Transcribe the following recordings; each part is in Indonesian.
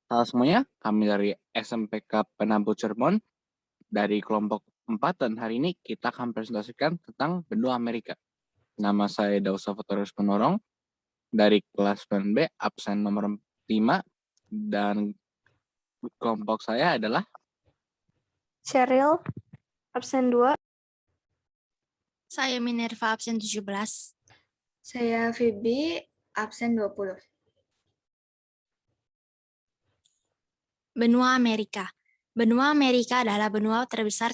Halo semuanya, kami dari SMPK Penabut Cirebon dari kelompok 4 dan hari ini kita akan presentasikan tentang benua Amerika. Nama saya Dausa Fotorius Penorong dari kelas 9B, absen nomor 5 dan kelompok saya adalah Cheryl, absen 2. Saya Minerva, absen 17. Saya Phoebe, absen 20. Benua Amerika. Benua Amerika adalah benua terbesar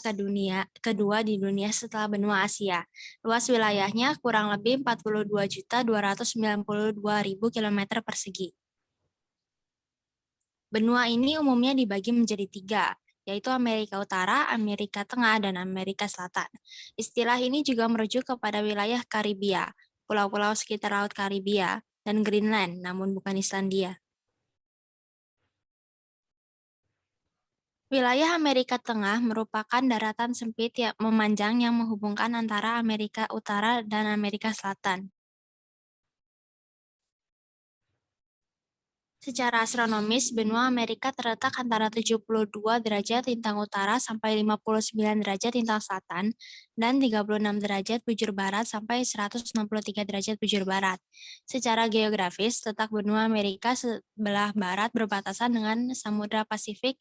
kedua di dunia setelah benua Asia. Luas wilayahnya kurang lebih 42.292.000 km persegi. Benua ini umumnya dibagi menjadi 3, yaitu Amerika Utara, Amerika Tengah, dan Amerika Selatan. Istilah ini juga merujuk kepada wilayah Karibia, pulau-pulau sekitar Laut Karibia, dan Greenland, namun bukan Islandia. Wilayah Amerika Tengah merupakan daratan sempit yang memanjang yang menghubungkan antara Amerika Utara dan Amerika Selatan. Secara astronomis, benua Amerika terletak antara 72 derajat lintang utara sampai 59 derajat lintang selatan dan 36 derajat bujur barat sampai 163 derajat bujur barat. Secara geografis, letak benua Amerika sebelah barat berbatasan dengan Samudra Pasifik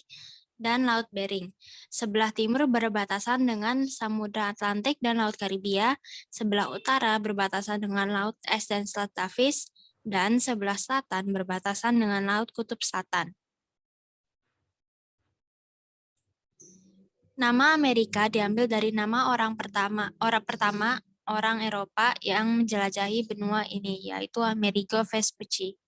dan Laut Bering. Sebelah timur berbatasan dengan Samudra Atlantik dan Laut Karibia, sebelah utara berbatasan dengan Laut Es dan Selat Davis, dan sebelah selatan berbatasan dengan Laut Kutub Selatan. Nama Amerika diambil dari nama orang pertama orang Eropa yang menjelajahi benua ini, yaitu Amerigo Vespucci.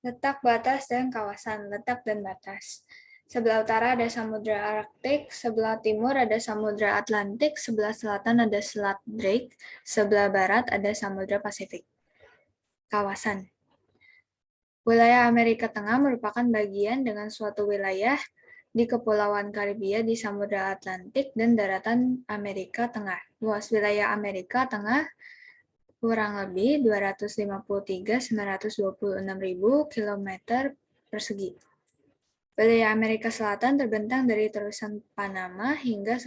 Letak batas dan kawasan, letak dan batas. Sebelah utara ada Samudra Arktik, sebelah timur ada Samudra Atlantik, sebelah selatan ada Selat Drake, sebelah barat ada Samudra Pasifik. Kawasan. Wilayah Amerika Tengah merupakan bagian dengan suatu wilayah di Kepulauan Karibia di Samudra Atlantik dan daratan Amerika Tengah. Luas wilayah Amerika Tengah kurang lebih 253.926.000 km persegi. Wilayah Amerika Selatan terbentang dari terusan Panama hingga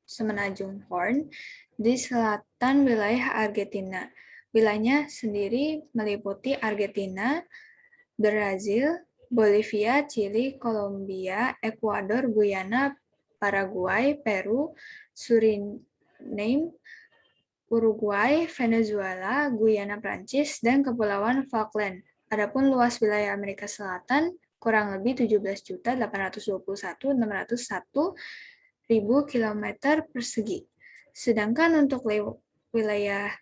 Semenanjung Horn di selatan wilayah Argentina. Wilayahnya sendiri meliputi Argentina, Brazil, Bolivia, Chili, Kolombia, Ekuador, Guyana, Paraguay, Peru, Suriname, Uruguay, Venezuela, Guyana Prancis, dan Kepulauan Falkland. Adapun luas wilayah Amerika Selatan kurang lebih 17.821.601 km persegi. Sedangkan untuk wilayah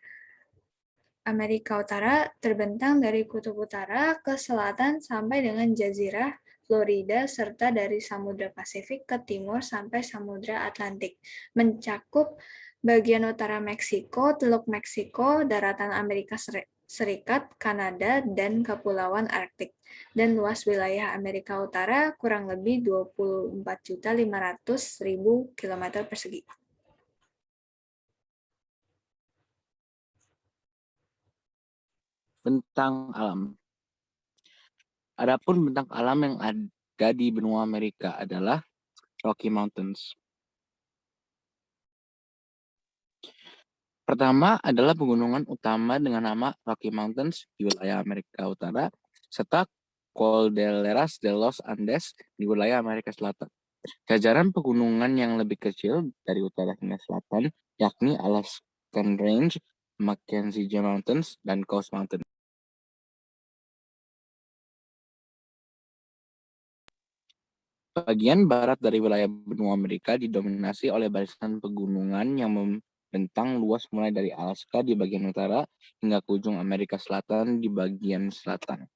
Amerika Utara terbentang dari kutub utara ke selatan sampai dengan Jazirah Florida serta dari Samudra Pasifik ke timur sampai Samudra Atlantik, mencakup bagian utara Meksiko, Teluk Meksiko, daratan Amerika Serikat, Kanada, dan Kepulauan Arktik. Dan luas wilayah Amerika Utara kurang lebih 24.500.000 km persegi. bentang alam. Adapun bentang alam yang ada di benua Amerika adalah Rocky Mountains. Pertama adalah pegunungan utama dengan nama Rocky Mountains di wilayah Amerika Utara, serta Cordilleras de los Andes di wilayah Amerika Selatan. Jajaran pegunungan yang lebih kecil dari utara hingga selatan, yakni Alaskan Range, Mackenzie Mountains, dan Coast Mountain. Bagian barat dari wilayah benua Amerika didominasi oleh barisan pegunungan yang membentang luas mulai dari Alaska di bagian utara hingga ke ujung Amerika Selatan di bagian selatan.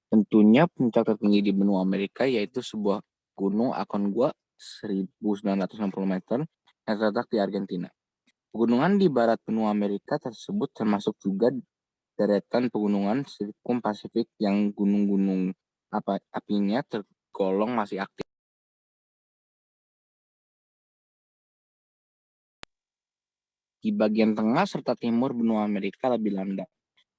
Tentunya puncak tertinggi di benua Amerika yaitu sebuah gunung Aconcagua 1960 meter yang terletak di Argentina. Pegunungan di barat benua Amerika tersebut termasuk juga deretan pegunungan Sirkum Pasifik yang gunung-gunung apinya tergolong masih aktif. Di bagian tengah serta timur benua Amerika lebih landai,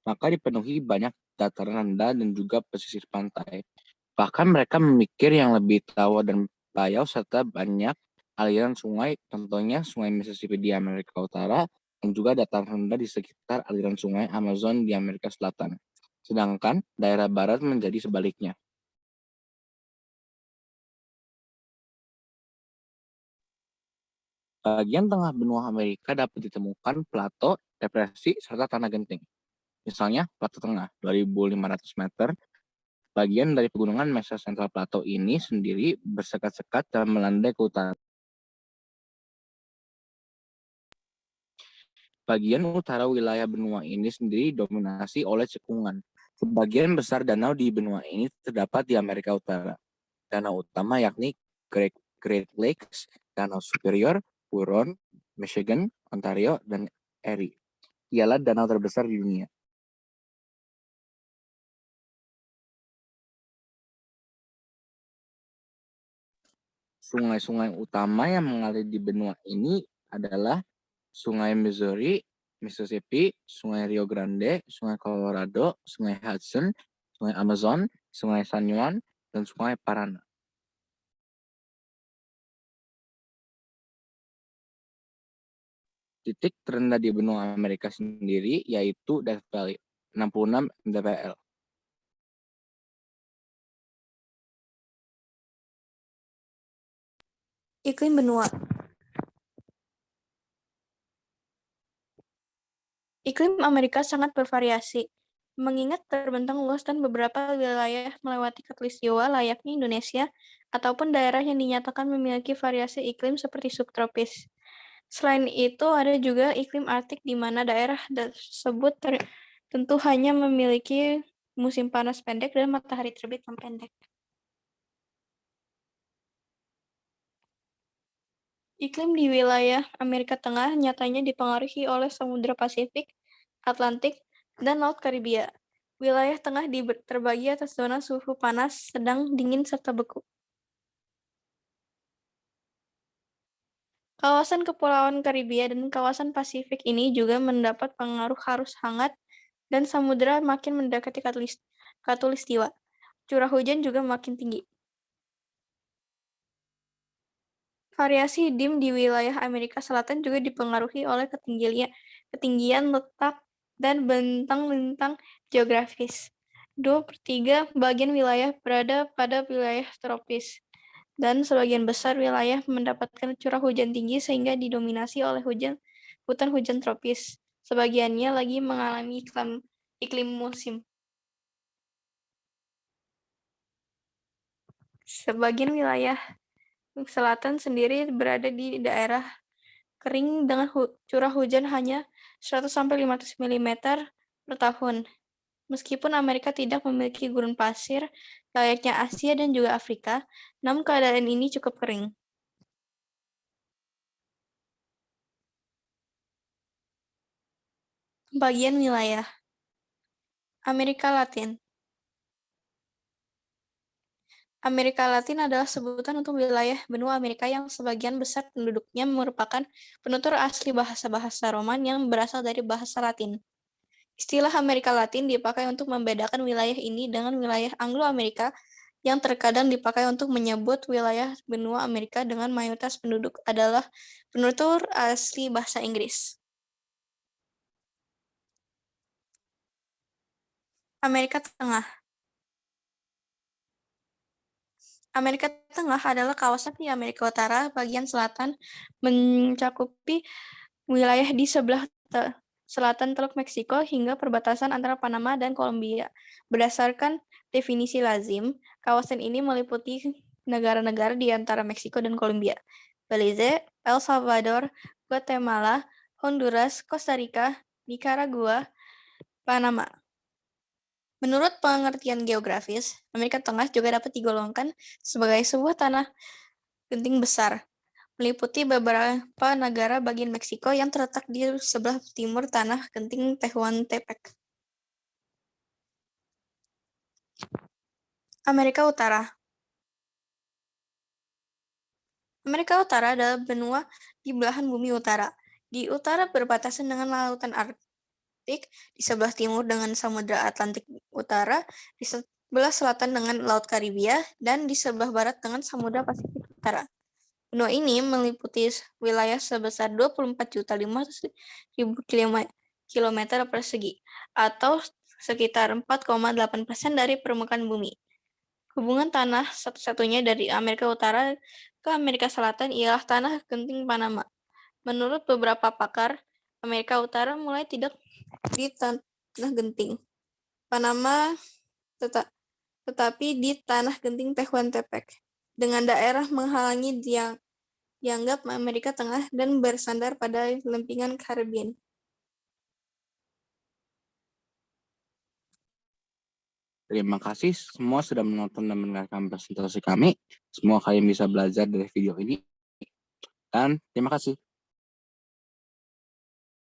maka dipenuhi banyak dataran rendah, dan juga pesisir pantai. Bahkan mereka memikir yang lebih tawa dan bayau serta banyak aliran sungai, contohnya Sungai Mississippi di Amerika Utara, dan juga dataran rendah di sekitar aliran sungai Amazon di Amerika Selatan. Sedangkan daerah barat menjadi sebaliknya. Bagian tengah benua Amerika dapat ditemukan plato, depresi, serta tanah genting. Misalnya, plato tengah 2.500 meter. Bagian dari pegunungan Mesa Central Plateau ini sendiri bersekat-sekat dan melandai ke utara. Bagian utara wilayah benua ini sendiri dominasi oleh cekungan. Sebagian besar danau di benua ini terdapat di Amerika Utara. Danau utama yakni Great Lakes, Danau Superior, Huron, Michigan, Ontario, dan Erie. Ialah danau terbesar di dunia. Sungai-sungai utama yang mengalir di benua ini adalah Sungai Missouri, Mississippi, Sungai Rio Grande, Sungai Colorado, Sungai Hudson, Sungai Amazon, Sungai San Juan, dan Sungai Parana. Titik terendah di benua Amerika sendiri yaitu Death Valley, 66 mdpl. Iklim benua. Iklim Amerika sangat bervariasi, mengingat terbentang luas dan beberapa wilayah melewati khatulistiwa layaknya Indonesia, ataupun daerah yang dinyatakan memiliki variasi iklim seperti subtropis. Selain itu, ada juga iklim Arktik di mana daerah tersebut tentu hanya memiliki musim panas pendek dan matahari terbit yang pendek. Iklim di wilayah Amerika Tengah nyatanya dipengaruhi oleh Samudra Pasifik, Atlantik, dan Laut Karibia. Wilayah tengah terbagi atas zona suhu panas, sedang, dingin, serta beku. Kawasan Kepulauan Karibia dan kawasan Pasifik ini juga mendapat pengaruh arus hangat dan samudera makin mendekati khatulistiwa. Curah hujan juga makin tinggi. Variasi dim di wilayah Amerika Selatan juga dipengaruhi oleh ketinggian letak dan bentang-bentang geografis. 2/3 bagian wilayah berada pada wilayah tropis, dan sebagian besar wilayah mendapatkan curah hujan tinggi sehingga didominasi oleh hutan hujan tropis. Sebagiannya lagi mengalami iklim musim. Sebagian wilayah selatan sendiri berada di daerah kering dengan curah hujan hanya 100-500 mm per tahun. Meskipun Amerika tidak memiliki gurun pasir layaknya Asia dan juga Afrika, namun keadaan ini cukup kering. Bagian wilayah Amerika Latin. Amerika Latin adalah sebutan untuk wilayah benua Amerika yang sebagian besar penduduknya merupakan penutur asli bahasa-bahasa Roman yang berasal dari bahasa Latin. Istilah Amerika Latin dipakai untuk membedakan wilayah ini dengan wilayah Anglo-Amerika yang terkadang dipakai untuk menyebut wilayah benua Amerika dengan mayoritas penduduk adalah penutur asli bahasa Inggris. Amerika Tengah. Amerika Tengah adalah kawasan di Amerika Utara bagian selatan mencakupi wilayah di sebelah selatan Teluk Meksiko hingga perbatasan antara Panama dan Kolombia. Berdasarkan definisi lazim, kawasan ini meliputi negara-negara di antara Meksiko dan Kolombia, Belize, El Salvador, Guatemala, Honduras, Costa Rica, Nicaragua, Panama. Menurut pengertian geografis, Amerika Tengah juga dapat digolongkan sebagai sebuah tanah genting besar, meliputi beberapa negara bagian Meksiko yang terletak di sebelah timur tanah genting Tehuantepec. Amerika Utara. Amerika Utara adalah benua di belahan bumi utara. Di utara berbatasan dengan lautan Pasifik di sebelah timur dengan Samudra Atlantik Utara, di sebelah selatan dengan Laut Karibia, dan di sebelah barat dengan Samudra Pasifik Utara. Benua ini meliputi wilayah sebesar 24.500.000 kilometer persegi, atau sekitar 4,8% dari permukaan bumi. Hubungan tanah satu-satunya dari Amerika Utara ke Amerika Selatan ialah tanah genting Panama. Menurut beberapa pakar, Amerika Utara mulai tidak di tanah genting Panama, tetapi di tanah genting Tehuantepec, dengan daerah menghalangi yang dianggap Amerika Tengah dan bersandar pada lempengan Caribbean. Terima kasih semua sudah menonton dan mendengarkan presentasi kami. Semua kalian bisa belajar dari video ini. Dan terima kasih.